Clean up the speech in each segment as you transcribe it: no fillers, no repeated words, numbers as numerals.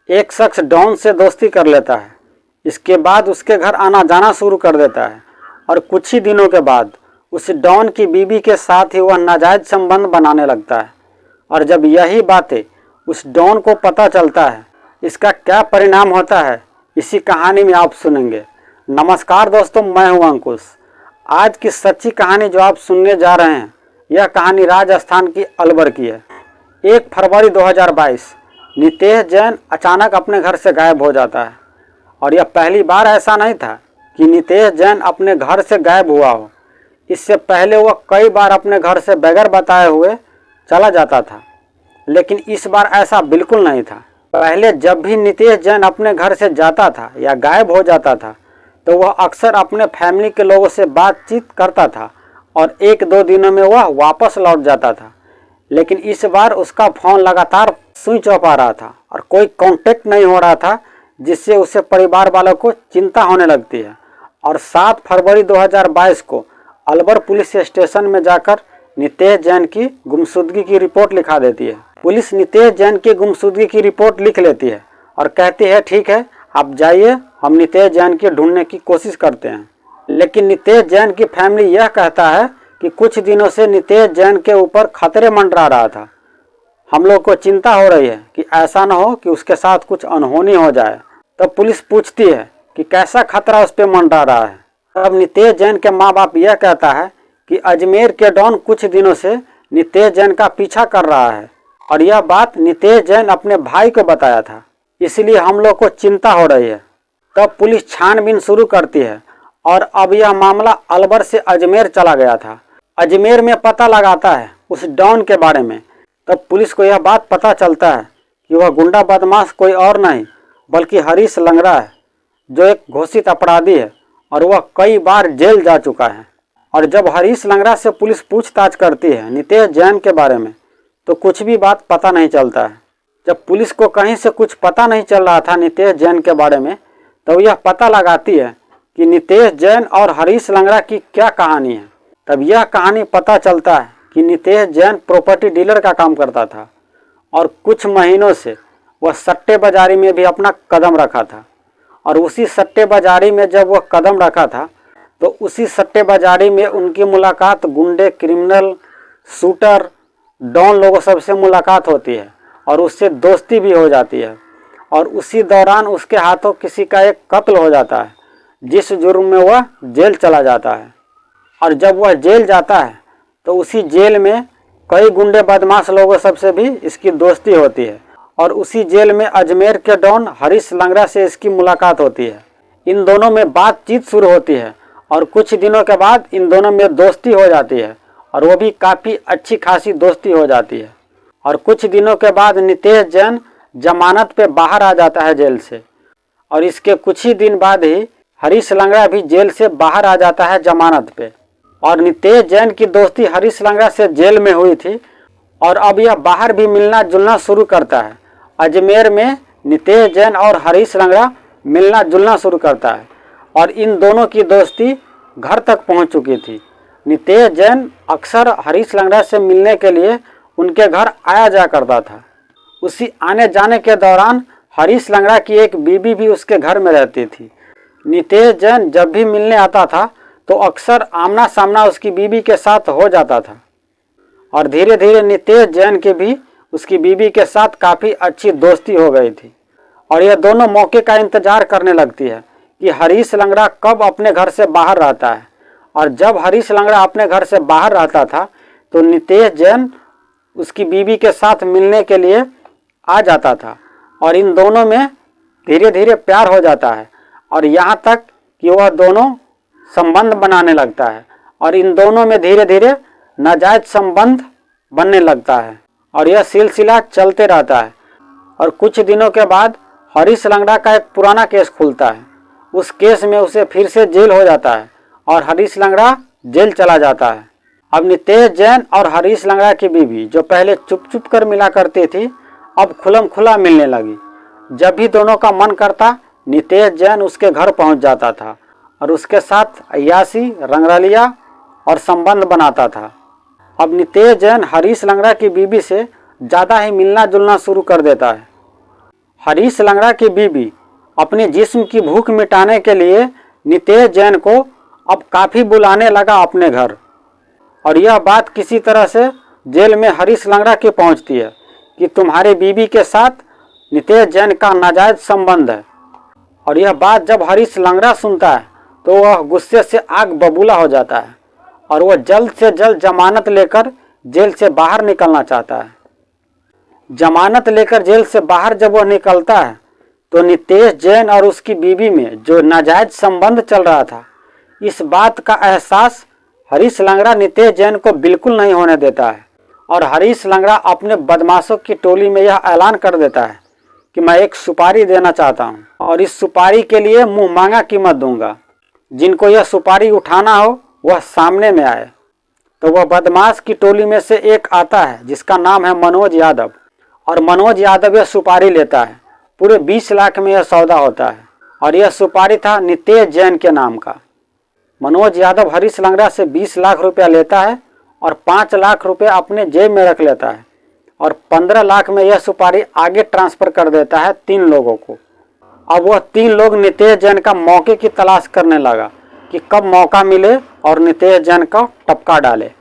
एक शख्स डॉन से दोस्ती कर लेता है। इसके बाद उसके घर आना जाना शुरू कर देता है और कुछ ही दिनों के बाद उस डॉन की बीवी के साथ ही वह नाजायज संबंध बनाने लगता है। और जब यही बातें उस डॉन को पता चलता है, इसका क्या परिणाम होता है, इसी कहानी में आप सुनेंगे। नमस्कार दोस्तों, मैं हूं अंकुश। आज की सच्ची कहानी जो आप सुनने जा रहे हैं, यह कहानी राजस्थान की अलवर की है। 1 फरवरी 2022 नितेश जैन अचानक अपने घर से गायब हो जाता है। और यह पहली बार ऐसा नहीं था कि नितेश जैन अपने घर से गायब हुआ हो। इससे पहले वह कई बार अपने घर से बगैर बताए हुए चला जाता था, लेकिन इस बार ऐसा बिल्कुल नहीं था। पहले जब भी नितेश जैन अपने घर से जाता था या गायब हो जाता था, तो वह अक्सर अपने फैमिली के लोगों से बातचीत करता था और 1-2 दिनों में वह वापस लौट जाता था। लेकिन इस बार उसका फ़ोन लगातार स्विच ऑफ आ रहा था और कोई कांटेक्ट नहीं हो रहा था, जिससे उसे परिवार वालों को चिंता होने लगती है। और 7 फरवरी 2022 को अलवर पुलिस स्टेशन में जाकर नितेश जैन की गुमशुदगी की रिपोर्ट लिखा देती है। पुलिस नितेश जैन की गुमशुदगी की रिपोर्ट लिख लेती है और कहती है, ठीक है, आप जाइए, हम नितेश जैन की ढूंढने की कोशिश करते हैं। लेकिन नितेश जैन की फैमिली यह कहता है कि कुछ दिनों से नितेश जैन के ऊपर खतरे मंडरा रहा था। हम लोग को चिंता हो रही है कि ऐसा न हो कि उसके साथ कुछ अनहोनी हो जाए। तब पुलिस पूछती है कि कैसा खतरा उस पर मंडरा रहा है। तब नितेश जैन के माँ बाप यह कहता है कि अजमेर के डॉन कुछ दिनों से नितेश जैन का पीछा कर रहा है और यह बात नितेश जैन अपने भाई को बताया था, इसलिए हम लोग को चिंता हो रही है। तब पुलिस छानबीन शुरू करती है और अब यह मामला अलवर से अजमेर चला गया था। अजमेर में पता लगाता है उस डॉन के बारे में। तब पुलिस को यह बात पता चलता है कि वह गुंडा बदमाश कोई और नहीं बल्कि हरीश लंगड़ा है, जो एक घोषित अपराधी है और वह कई बार जेल जा चुका है। और जब हरीश लंगड़ा से पुलिस पूछताछ करती है नितेश जैन के बारे में, तो कुछ भी बात पता नहीं चलता है। जब पुलिस को कहीं से कुछ पता नहीं चल रहा था नितेश जैन के बारे में, तो यह पता लगाती है कि नितेश जैन और हरीश लंगड़ा की क्या कहानी है। तब यह कहानी पता चलता है कि नितेश जैन प्रॉपर्टी डीलर का काम करता था और कुछ महीनों से वह सट्टेबाजारी में भी अपना कदम रखा था। और उसी सट्टेबाजारी में जब वह कदम रखा था, तो उसी सट्टेबाजारी में उनकी मुलाकात गुंडे, क्रिमिनल, शूटर, डॉन लोगों सबसे मुलाकात होती है और उससे दोस्ती भी हो जाती है। और उसी दौरान उसके हाथों किसी का एक कत्ल हो जाता है, जिस जुर्म में वह जेल चला जाता है। और जब वह जेल जाता है, तो उसी जेल में कई गुंडे बदमाश लोगों सबसे भी इसकी दोस्ती होती है। और उसी जेल में अजमेर के डॉन हरीश लंगड़ा से इसकी मुलाकात होती है। इन दोनों में बातचीत शुरू होती है और कुछ दिनों के बाद इन दोनों में दोस्ती हो जाती है, और वो भी काफ़ी अच्छी खासी दोस्ती हो जाती है। और कुछ दिनों के बाद नितेश जैन जमानत पे बाहर आ जाता है जेल से। और इसके कुछ ही दिन बाद ही हरीश लंगड़ा भी जेल से बाहर आ जाता है जमानत पे। और नितेश जैन की दोस्ती हरीश लंगड़ा से जेल में हुई थी और अब यह बाहर भी मिलना जुलना शुरू करता है। अजमेर में नितेश जैन और हरीश लंगड़ा मिलना जुलना शुरू करता है और इन दोनों की दोस्ती घर तक पहुंच चुकी थी। नितेश जैन अक्सर हरीश लंगड़ा से मिलने के लिए उनके घर आया जा करता था। उसी आने जाने के दौरान हरीश लंगड़ा की एक बीबी भी उसके घर में रहती थी। नितेश जैन जब भी मिलने आता था, तो अक्सर आमना सामना उसकी बीबी के साथ हो जाता था। और धीरे धीरे नितेश जैन की भी उसकी बीबी के साथ काफ़ी अच्छी दोस्ती हो गई थी। और यह दोनों मौके का इंतजार करने लगती है कि हरीश लंगड़ा कब अपने घर से बाहर रहता है। और जब हरीश लंगड़ा अपने घर से बाहर रहता था, तो नितेश जैन उसकी बीबी के साथ मिलने के लिए आ जाता था और इन दोनों में धीरे धीरे प्यार हो जाता है। और यहाँ तक कि वह दोनों संबंध बनाने लगता है और इन दोनों में धीरे धीरे नाजायज संबंध बनने लगता है। और यह सिलसिला चलते रहता है। और कुछ दिनों के बाद हरीश लंगड़ा का एक पुराना केस खुलता है। उस केस में उसे फिर से जेल हो जाता है और हरीश लंगड़ा जेल चला जाता है। अब नितेश जैन और हरीश लंगड़ा की बीवी, जो पहले चुप चुप कर मिला करती थी, अब खुलम खुला मिलने लगी। जब भी दोनों का मन करता, नितेश जैन उसके घर पहुंच जाता था और उसके साथ अय्यासी, रंगरलिया और संबंध बनाता था। अब नितेश जैन हरीश लंगड़ा की बीवी से ज़्यादा ही मिलना जुलना शुरू कर देता है। हरीश लंगड़ा की बीवी अपने जिस्म की भूख मिटाने के लिए नितेश जैन को अब काफ़ी बुलाने लगा अपने घर। और यह बात किसी तरह से जेल में हरीश लंगड़ा की पहुंचती है कि तुम्हारी बीवी के साथ नितेश जैन का नाजायज संबंध है। और यह बात जब हरीश लंगड़ा सुनता है तो वह गुस्से से आग बबूला हो जाता है और वह जल्द से जल्द जमानत लेकर जेल से बाहर निकलना चाहता है। जमानत लेकर जेल से बाहर जब वह निकलता है तो नितेश जैन और उसकी बीवी में जो नाजायज संबंध चल रहा था, इस बात का एहसास हरीश लंगड़ा नितेश जैन को बिल्कुल नहीं होने देता है। और हरीश लंगड़ा अपने बदमाशों की टोली में यह ऐलान कर देता है कि मैं एक सुपारी देना चाहता हूँ और इस सुपारी के लिए मुंह मांगा कीमत दूंगा। जिनको यह सुपारी उठाना हो वह सामने में आए। तो वह बदमाश की टोली में से एक आता है जिसका नाम है मनोज यादव। और मनोज यादव यह सुपारी लेता है। पूरे 20 लाख में यह सौदा होता है और यह सुपारी था नितेश जैन के नाम का। मनोज यादव हरीश लंगड़ा से 20 लाख रुपया लेता है और 5 लाख रुपये अपने जेब में रख लेता है और 15 लाख में यह सुपारी आगे ट्रांसफ़र कर देता है 3 लोगों को। अब वह 3 लोग नितेश जैन का मौके की तलाश करने लगा कि कब मौका मिले और नितेश जैन का टपका डाले।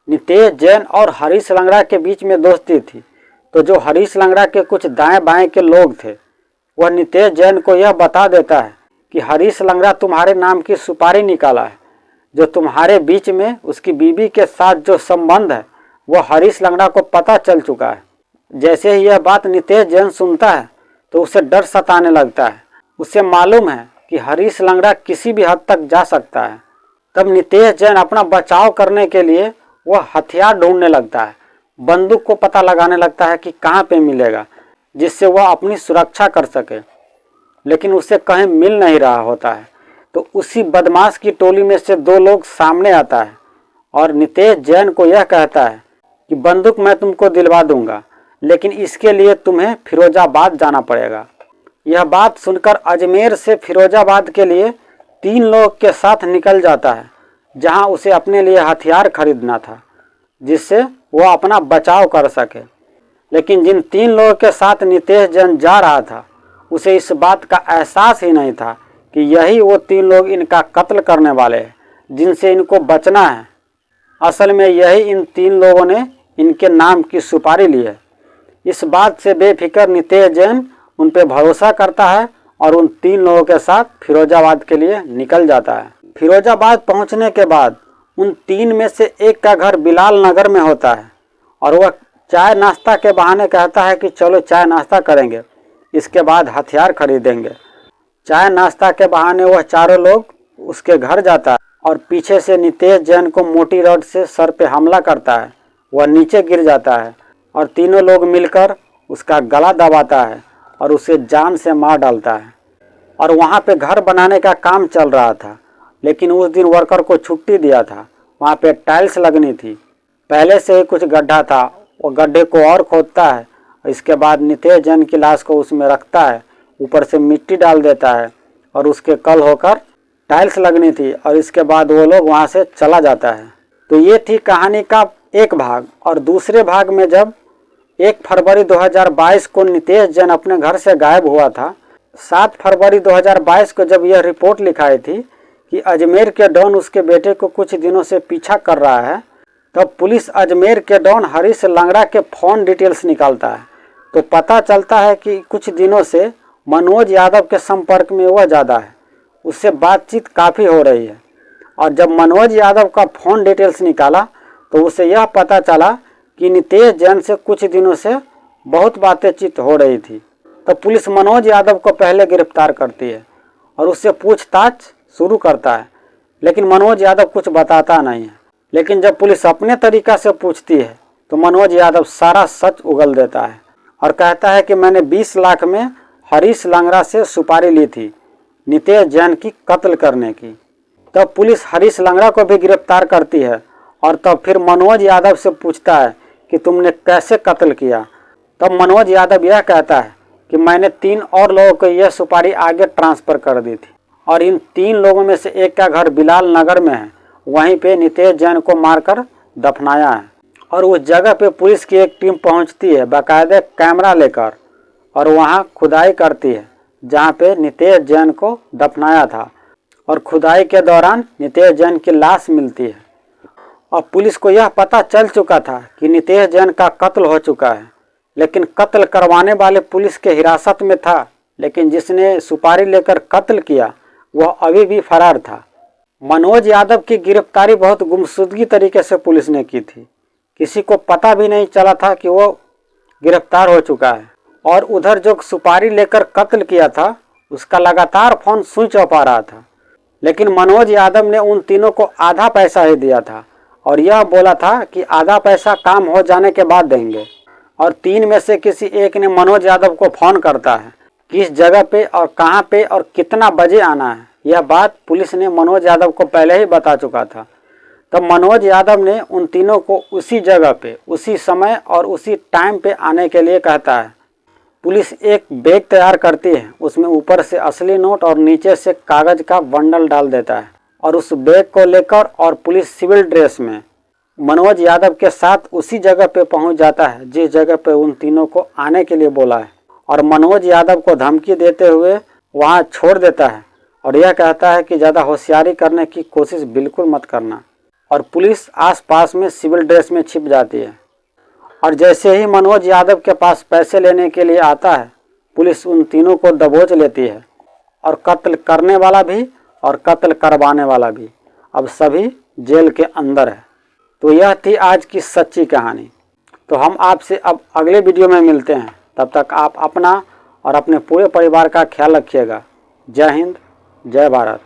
नितेश जैन और हरीश लंगड़ा के बीच में दोस्ती थी, तो जो हरीश लंगड़ा के कुछ दाएं बाएं के लोग थे वह नितेश जैन को यह बता देता है कि हरीश लंगड़ा तुम्हारे नाम की सुपारी निकाला है। जो तुम्हारे बीच में उसकी बीवी के साथ जो संबंध है वह हरीश लंगड़ा को पता चल चुका है। जैसे ही यह बात नितेश जैन सुनता है तो उसे डर सताने लगता है। उसे मालूम है कि हरीश लंगड़ा किसी भी हद तक जा सकता है। तब नितेश जैन अपना बचाव करने के लिए वह हथियार ढूंढने लगता है। बंदूक को पता लगाने लगता है कि कहाँ पे मिलेगा जिससे वह अपनी सुरक्षा कर सके, लेकिन उसे कहीं मिल नहीं रहा होता है। तो उसी बदमाश की टोली में से 2 लोग सामने आता है और नितेश जैन को यह कहता है कि बंदूक मैं तुमको दिलवा दूंगा, लेकिन इसके लिए तुम्हें फिरोजाबाद जाना पड़ेगा। यह बात सुनकर अजमेर से फिरोजाबाद के लिए 3 लोग के साथ निकल जाता है, जहां उसे अपने लिए हथियार खरीदना था जिससे वह अपना बचाव कर सके। लेकिन जिन 3 लोगों के साथ नितेश जैन जा रहा था उसे इस बात का एहसास ही नहीं था कि यही वो 3 लोग इनका कत्ल करने वाले हैं जिनसे इनको बचना है। असल में यही इन 3 लोगों ने इनके नाम की सुपारी ली है। इस बात से बेफिक्र नितेश जैन उन पर भरोसा करता है और उन 3 लोगों के साथ फिरोजाबाद के लिए निकल जाता है। फिरोजाबाद पहुंचने के बाद उन 3 में से एक का घर बिलाल नगर में होता है और वह चाय नाश्ता के बहाने कहता है कि चलो चाय नाश्ता करेंगे, इसके बाद हथियार खरीदेंगे। चाय नाश्ता के बहाने वह चारों लोग उसके घर जाता है और पीछे से नितेश जैन को मोटी रॉड से सर पे हमला करता है। वह नीचे गिर जाता है और तीनों लोग मिलकर उसका गला दबाता है और उसे जान से मार डालता है। और वहाँ पे घर बनाने का काम चल रहा था, लेकिन उस दिन वर्कर को छुट्टी दिया था। वहाँ पे टाइल्स लगनी थी, पहले से ही कुछ गड्ढा था। वो गड्ढे को और खोदता है, इसके बाद नितेश जैन की लाश को उसमें रखता है, ऊपर से मिट्टी डाल देता है और उसके कल होकर टाइल्स लगनी थी और इसके बाद वो लोग वहाँ से चला जाता है। तो ये थी कहानी का एक भाग। और दूसरे भाग में जब 1 फरवरी 2022 को नितेश जैन अपने घर से गायब हुआ था, 7 फरवरी 2022 को जब यह रिपोर्ट लिखाई थी कि अजमेर के डॉन उसके बेटे को कुछ दिनों से पीछा कर रहा है, तब पुलिस अजमेर के डॉन हरीश लंगड़ा के फ़ोन डिटेल्स निकालता है। तो पता चलता है कि कुछ दिनों से मनोज यादव के संपर्क में वह ज़्यादा है, उससे बातचीत काफ़ी हो रही है। और जब मनोज यादव का फ़ोन डिटेल्स निकाला तो उसे यह पता चला कि नितेश जैन से कुछ दिनों से बहुत बातचीत हो रही थी। तो पुलिस मनोज यादव को पहले गिरफ्तार करती है और उससे पूछताछ शुरू करता है, लेकिन मनोज यादव कुछ बताता नहीं है। लेकिन जब पुलिस अपने तरीक़ा से पूछती है तो मनोज यादव सारा सच उगल देता है और कहता है कि मैंने 20 लाख में हरीश लंगड़ा से सुपारी ली थी नितेश जैन की कत्ल करने की। तब पुलिस हरीश लंगड़ा को भी गिरफ्तार करती है और तब फिर मनोज यादव से पूछता है कि तुमने कैसे कत्ल किया। तब मनोज यादव यह कहता है कि मैंने 3 और लोगों को यह सुपारी आगे ट्रांसफ़र कर दी थी और इन 3 लोगों में से एक का घर बिलाल नगर में है, वहीं पे नितेश जैन को मारकर दफनाया है। और उस जगह पे पुलिस की एक टीम पहुंचती है बाकायदे कैमरा लेकर और वहां खुदाई करती है जहां पे नितेश जैन को दफनाया था। और खुदाई के दौरान नितेश जैन की लाश मिलती है और पुलिस को यह पता चल चुका था कि नितेश जैन का कत्ल हो चुका है, लेकिन कत्ल करवाने वाले पुलिस के हिरासत में था, लेकिन जिसने सुपारी लेकर कत्ल किया वह अभी भी फरार था। मनोज यादव की गिरफ्तारी बहुत गुमशुदगी तरीके से पुलिस ने की थी। किसी को पता भी नहीं चला था कि वो गिरफ्तार हो चुका है। और उधर जो सुपारी लेकर कत्ल किया था उसका लगातार फोन स्विच ऑफ आ रहा था, लेकिन मनोज यादव ने उन तीनों को आधा पैसा ही दिया था और यह बोला था कि आधा पैसा काम हो जाने के बाद देंगे। और तीन में से किसी एक ने मनोज यादव को फ़ोन करता है किस जगह पे और कहाँ पे और कितना बजे आना है। यह बात पुलिस ने मनोज यादव को पहले ही बता चुका था। तब मनोज यादव ने उन तीनों को उसी जगह पे, उसी समय और उसी टाइम पे आने के लिए कहता है। पुलिस एक बैग तैयार करती है, उसमें ऊपर से असली नोट और नीचे से कागज़ का बंडल डाल देता है और उस बैग को लेकर और पुलिस सिविल ड्रेस में मनोज यादव के साथ उसी जगह पे पहुंच जाता है जिस जगह पे उन तीनों को आने के लिए बोला है, और मनोज यादव को धमकी देते हुए वहां छोड़ देता है और यह कहता है कि ज़्यादा होशियारी करने की कोशिश बिल्कुल मत करना। और पुलिस आसपास में सिविल ड्रेस में छिप जाती है। और जैसे ही मनोज यादव के पास पैसे लेने के लिए आता है, पुलिस उन तीनों को दबोच लेती है और कत्ल करने वाला भी और कत्ल करवाने वाला भी अब सभी जेल के अंदर है। तो यह थी आज की सच्ची कहानी। तो हम आपसे अब अगले वीडियो में मिलते हैं। तब तक आप अपना और अपने पूरे परिवार का ख्याल रखिएगा। जय हिंद, जय भारत।